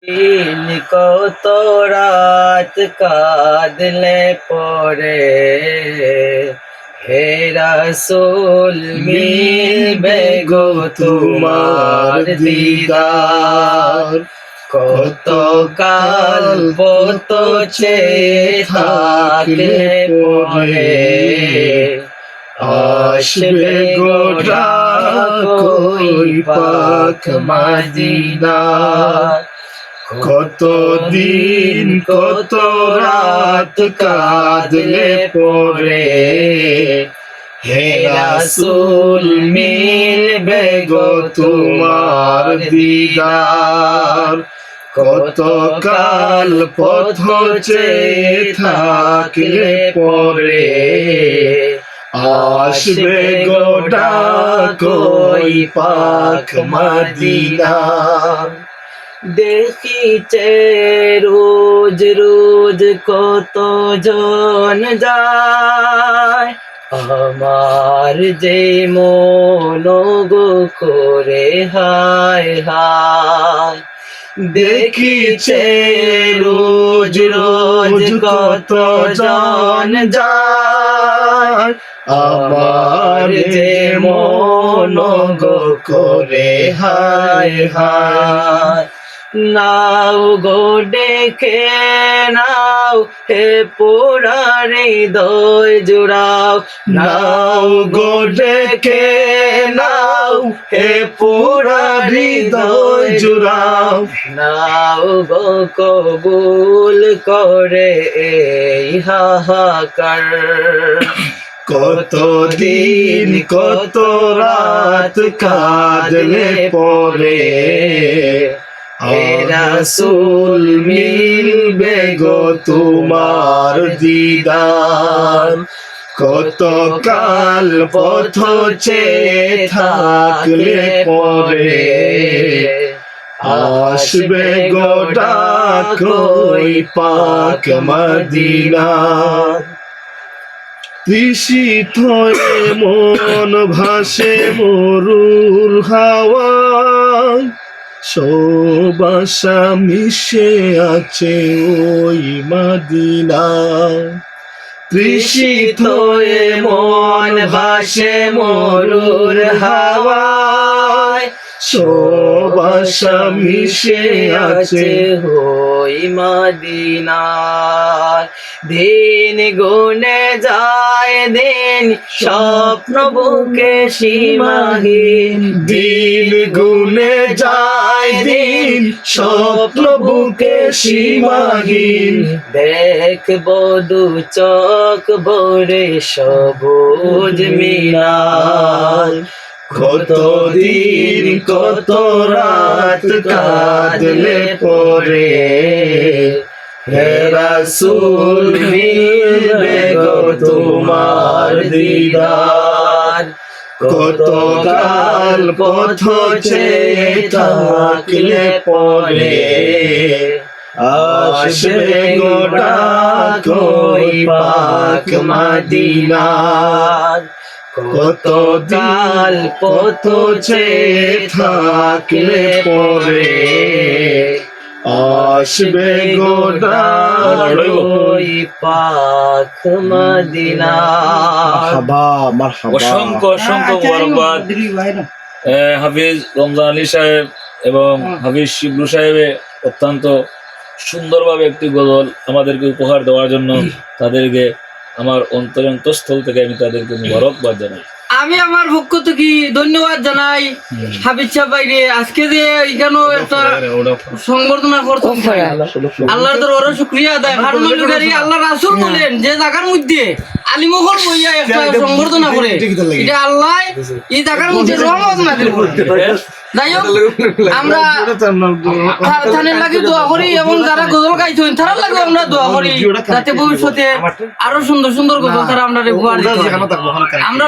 দিন কত রাত কাঁদলে পরে হে রাসূল মিলবে গো তোমার দিদার। কত কাল কত চেয়ে থাকলে পরে আসবে গো ডাকই পাক মদিনার। কত দিন কত রাত কাঁদলে পরে হে রাসূল মিলবে গো তোমার দিদার। কত কাল পথ চেয়ে থাকলে পরে আসবে গো ডাকই পাক মদিনার। দেখিছে রোজ রোজ কত জন যায়, আমার যে মন গো করে হায় হায়। দেখিছে রোজ রোজ কত জন যায়, আমার যে মন গো করে হায় হায়। নাও গো ডেকে নাও হে পোড়া হৃদয় জুড়াও, নাও গো ডেকে নাও হে পোড়া হৃদয় জুড়াও। নাও গো কবুল করে এই হাহাকার। কত দিন কত রাত কাঁদলে পরে হে রাসূল মিলবে গো তোমার দিদার। কত কাল পথ চেয়ে থাকলে পরে আসবে গো ডাকই পাক মদিনার। তৃষিত হয়ে মন ভাসে মরুর হাওয়ায়, সব আশা মিশে আছে ওই মদিনায়। তৃষিত হয়ে মন ভাসে মরুর হাওয়ায়, সব আশা মিশে আছে ওই মদিনায়। দিন গুনে যায় দিন স্বপ্ন বুকে সীমাহীন, দিন গুনে যায় দিন স্বপ্ন বুকে সীমাহীন। দেখবো দু চোখ ভরে সবুজ মিনার। কত দিন কত রাত কাঁদলে পরে হে রাসূল মিলবে গো তোমার দিদার। কত কাল পথ চেয়ে থাকলে পরে আসবে গো ডাকই পাক মদিনার। কত কাল পথ চেয়ে থাকলে পরে আসবে গো ডাকই পাক মদিনার। অসংখ্য অসংখ্য মোবারকবাদ হাফিজ রমজান আলী সাহেব এবং হাফিজ শিবলু সাহেবের অত্যন্ত সুন্দরভাবে একটি গজল আমাদেরকে উপহার দেওয়ার জন্য তাদেরকে আমার অন্তরস্থল থেকে আমি তাদেরকে মোবারকবাদ জানাই। আমি আমার পক্ষ থেকে ধন্যবাদ জানাই হাফিজ সাহেব ভাইরে। আজকে যে এখানেও একটা সংবর্ধনা করতে আল্লাহর দরবারে শুকরিয়া আদায়। কারণ আল্লাহ রাসূল বলেন যে জায়গার মধ্যে আলিমগণ বইয়া একটা সংবর্ধনা করে, এটা আল্লাহ এই জায়গার মধ্যে রহমত নাযিল করে। যাই হোক, আমরা তাদের লাগে দোয়া করি এবং যারা গজল গাইছেন তারা লাগে আমরা দোয়া করি যাতে ভবিষ্যতে আরো সুন্দর সুন্দর গজল তারা আমরা উপহার দিতে পারি। আমরা